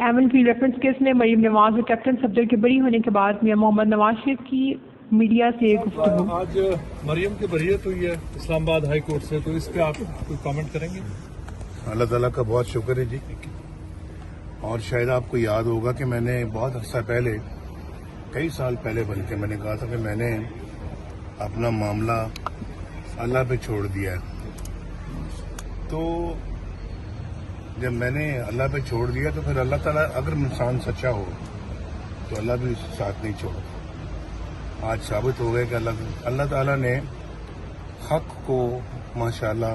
Aiman field reference case میں مریم نواز اور captain Safdar کے بری ہونے کے بعد میاں محمد نواز شریف کی میڈیا سے گفتگو. آج مریم کی بریت ہوئی ہے اسلام آباد ہائی کورٹ سے، تو اس پہ آپ کوئی کامنٹ کریں گے؟ اللہ تعالیٰ کا بہت شکر ہے جی. اور شاید آپ کو یاد ہوگا کہ میں نے بہت عرصہ پہلے، کئی سال پہلے بلکہ میں نے کہا تھا کہ میں نے اپنا معاملہ اللہ پہ چھوڑ دیا ہے. تو جب میں نے اللہ پہ چھوڑ دیا تو پھر اللہ تعالیٰ اگر انسان سچا ہو تو اللہ بھی اس ساتھ نہیں چھوڑتا. آج ثابت ہو گیا کہ اللہ تعالیٰ نے حق کو ماشاءاللہ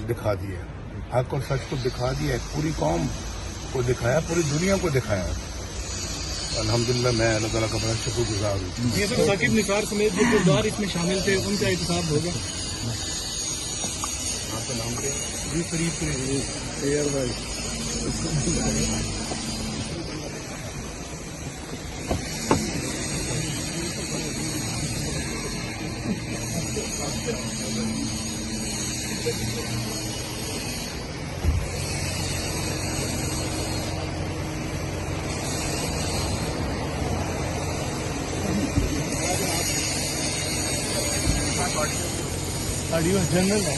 دکھا دیا، حق اور سچ کو دکھا دیا، پوری قوم کو دکھایا، پوری دنیا کو دکھایا. الحمدللہ میں اللہ تعالیٰ کا بڑا شکر گزار ہوں. یہ سر ثاقب نثار سمیت جو کردار اس میں شامل تھے ان کا احتساب ہوگا؟ آپ کا نام کیا؟ جی قریب بھائی. جنرل ہے.